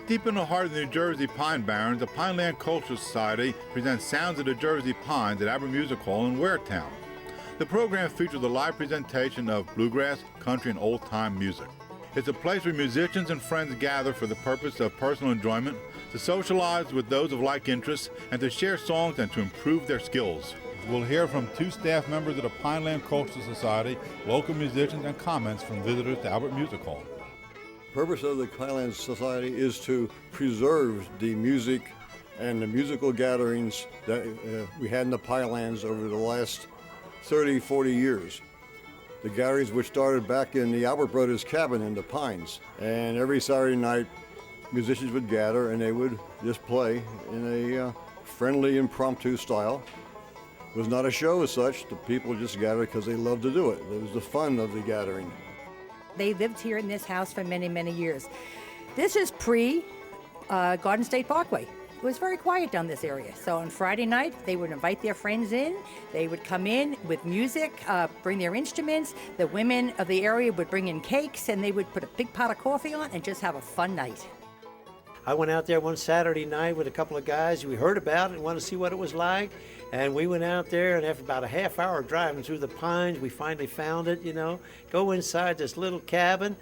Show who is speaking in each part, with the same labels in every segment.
Speaker 1: Deep in the heart of the New Jersey Pine Barrens, the Pineland Cultural Society presents Sounds of the Jersey Pines at Albert Music Hall in Waretown. The program features a live presentation of bluegrass, country, and old-time music. It's a place where musicians and friends gather for the purpose of personal enjoyment, to socialize with those of like interests, and to share songs and to improve their skills. We'll hear from two staff members of the Pineland Cultural Society, local musicians, and comments from visitors to Albert Music Hall.
Speaker 2: The purpose of the Pineland Society is to preserve the music and the musical gatherings that we had in the Pinelands over the last 30, 40 years. The gatherings which started back in the Albert Brothers cabin in the Pines. And every Saturday night, musicians would gather and they would just play in a friendly, impromptu style. It was not a show as such. The people just gathered because they loved to do it. It was the fun of the gathering.
Speaker 3: They lived here in this house for many, many years. This is pre-Garden State Parkway. It was very quiet down this area. So on Friday night, they would invite their friends in. They would come in with music, bring their instruments. The women of the area would bring in cakes, and they would put a big pot of coffee on and just have a fun night.
Speaker 4: I went out there one Saturday night with a couple of guys. We heard about it and wanted to see what it was like. And we went out there, and after about a half hour driving through the pines, we finally found it, Go inside this little cabin,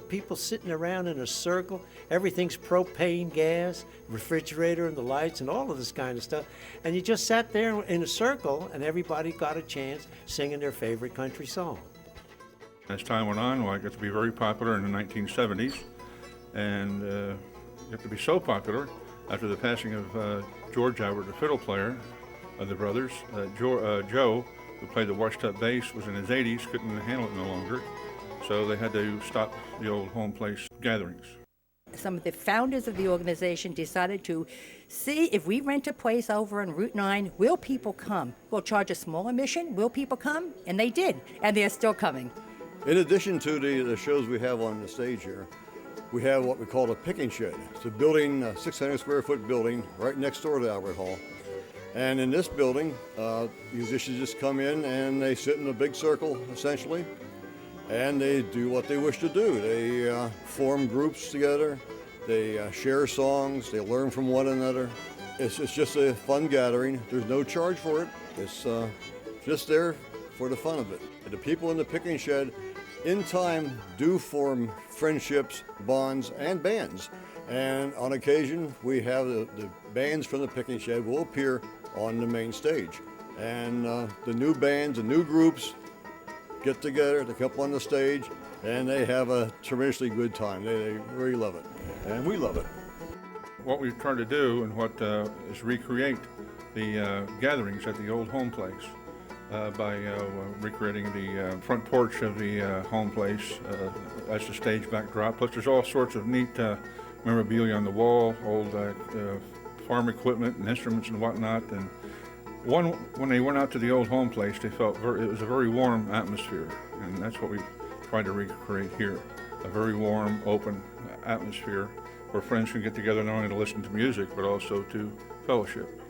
Speaker 4: people sitting around in a circle. Everything's propane gas, refrigerator and the lights and all of this kind of stuff. And you just sat there in a circle, and everybody got a chance singing their favorite country song.
Speaker 5: As time went on, it got to be very popular in the 1970s. And got to be so popular after the passing of George Albert, the fiddle player of the brothers. Joe, who played the washed-up bass, was in his 80s, couldn't handle it no longer, so they had to stop the old home place gatherings.
Speaker 3: Some of the founders of the organization decided to see if we rent a place over on Route 9, will people come? We'll charge a small admission, will people come? And they did, and they're still coming.
Speaker 2: In addition to the shows we have on the stage here, we have what we call a picking shed. It's a building, a 600 square foot building right next door to Albert Hall. And in this building, musicians just come in and they sit in a big circle, essentially, and they do what they wish to do. They form groups together, they share songs, they learn from one another. It's just a fun gathering. There's no charge for it. It's just there for the fun of it. The people in the picking shed in time do form friendships, bonds, and bands. And on occasion, we have the bands from the picking shed will appear on the main stage. And the new bands and new groups get together, they come up on the stage, and they have a tremendously good time. They really love it, and we love it.
Speaker 5: What we've tried to do and what is recreate the gatherings at the old home place. By recreating the front porch of the home place as the stage backdrop. Plus there's all sorts of neat memorabilia on the wall, old farm equipment and instruments and whatnot. And when they went out to the old home place, they felt it was a very warm atmosphere, and that's what we tried to recreate here. A very warm, open atmosphere where friends can get together not only to listen to music, but also to fellowship.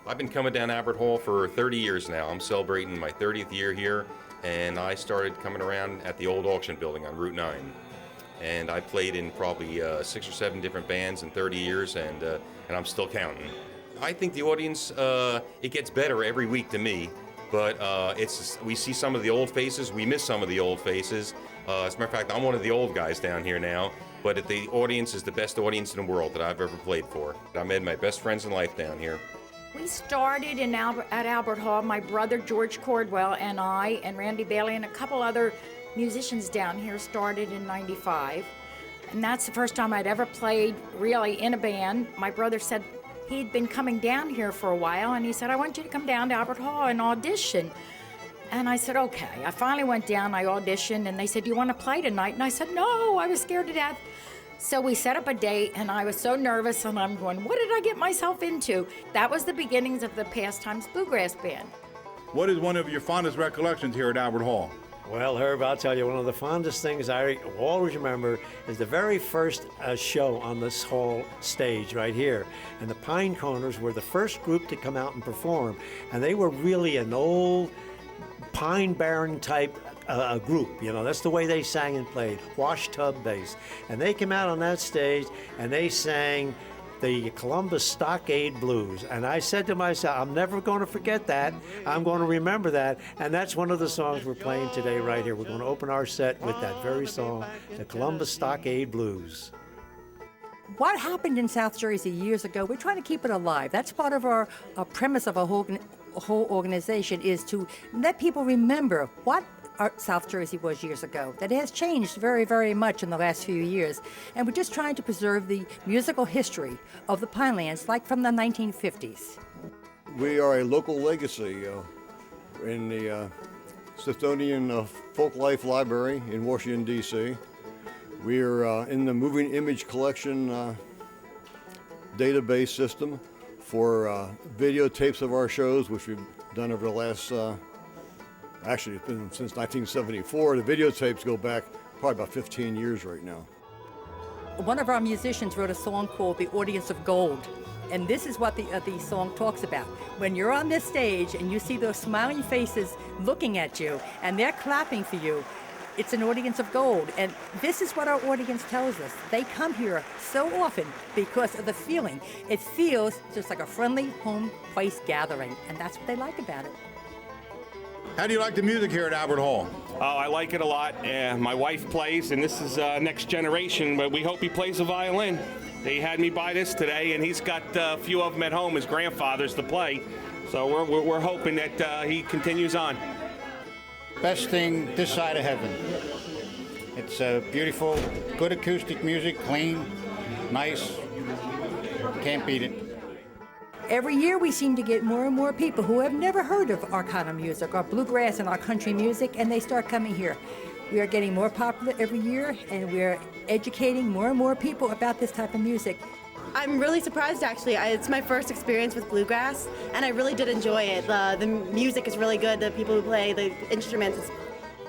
Speaker 6: I've been coming down Albert Hall for 30 years now. I'm celebrating my 30th year here, and I started coming around at the old auction building on Route 9. And I played in probably 6 or 7 different bands in 30 years, and I'm still counting. I think the audience, it gets better every week to me, but we see some of the old faces, we miss some of the old faces. As a matter of fact, I'm one of the old guys down here now, but the audience is the best audience in the world that I've ever played for. I made my best friends in life down here.
Speaker 7: We started at Albert Hall. My brother George Cordwell and I and Randy Bailey and a couple other musicians down here started in '95. And that's the first time I'd ever played really in a band. My brother said he'd been coming down here for a while, and he said, I want you to come down to Albert Hall and audition. And I said, okay. I finally went down, I auditioned, and they said, do you want to play tonight? And I said, no, I was scared to death. So we set up a date, and I was so nervous, and I'm going, what did I get myself into? That was the beginnings of the Pastimes Bluegrass Band.
Speaker 1: What is one of your fondest recollections here at Albert Hall?
Speaker 4: Well, Herb, I'll tell you, one of the fondest things I always remember is the very first show on this hall stage right here. And the Pine Coners were the first group to come out and perform. And they were really an old Pine Barren type a group, you know. That's the way they sang and played, wash tub bass. And they came out on that stage and they sang the Columbus Stockade Blues. And I said to myself, I'm never going to forget that. I'm going to remember that. And that's one of the songs we're playing today right here. We're going to open our set with that very song, the Columbus Stockade Blues.
Speaker 3: What happened in South Jersey years ago, we're trying to keep it alive. That's part of our premise of a whole organization, is to let people remember what South Jersey was years ago. That has changed very, very much in the last few years. And we're just trying to preserve the musical history of the Pinelands, like from the 1950s.
Speaker 2: We are a local legacy in the Smithsonian Folk Life Library in Washington, D.C. We are in the Moving Image Collection database system for videotapes of our shows, which we've done over the last, actually it's been since 1974. The videotapes go back probably about 15 years right now.
Speaker 3: One of our musicians wrote a song called The Audience of Gold. And this is what the song talks about. When you're on this stage and you see those smiling faces looking at you and they're clapping for you, it's an audience of gold. And this is what our audience tells us. They come here so often because of the feeling. It feels just like a friendly home place gathering, and that's what they like about it.
Speaker 1: How do you like the music here at Albert Hall?
Speaker 8: Oh, I like it a lot. My wife plays, and this is next generation, but we hope he plays a violin. He had me buy this today, and he's got a few of them at home, his grandfather's, to play. So we're hoping that he continues on.
Speaker 9: Best thing this side of heaven. It's beautiful, good acoustic music, clean, nice. Can't beat it.
Speaker 3: Every year we seem to get more and more people who have never heard of our kind of music, our bluegrass and our country music, and they start coming here. We are getting more popular every year, and we're educating more and more people about this type of music.
Speaker 10: I'm really surprised, actually. It's my first experience with bluegrass, and I really did enjoy it. The music is really good, the people who play, the instruments.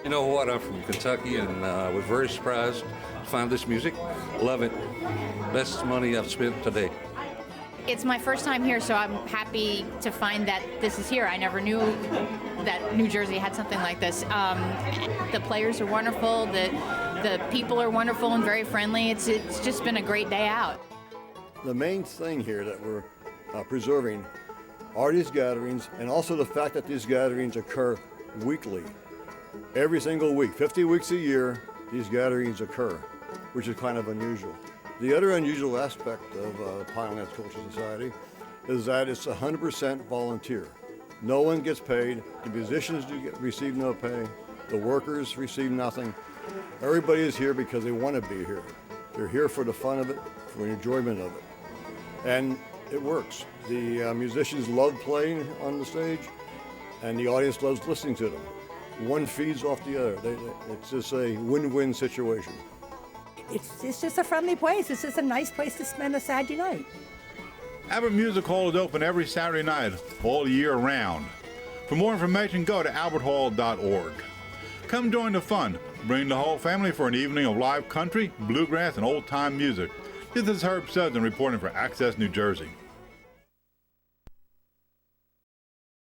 Speaker 11: You know what, I'm from Kentucky, and I was very surprised to find this music. Love it. Best money I've spent today.
Speaker 12: It's my first time here, so I'm happy to find that this is here. I never knew that New Jersey had something like this. The players are wonderful, the people are wonderful and very friendly. It's just been a great day out.
Speaker 2: The main thing here that we're preserving are these gatherings, and also the fact that these gatherings occur weekly. Every single week, 50 weeks a year, these gatherings occur, which is kind of unusual. The other unusual aspect of Pinelands Cultural Society is that it's 100% volunteer. No one gets paid. The musicians receive no pay. The workers receive nothing. Everybody is here because they want to be here. They're here for the fun of it, for the enjoyment of it. And it works. The musicians love playing on the stage, and the audience loves listening to them. One feeds off the other. It's just a win-win situation.
Speaker 3: It's just a friendly place. It's just a nice place to spend a Saturday night.
Speaker 1: Albert Music Hall is open every Saturday night, all year round. For more information, go to alberthall.org. Come join the fun. Bring the whole family for an evening of live country, bluegrass, and old-time music. This is Herb Sudden reporting for Access New Jersey.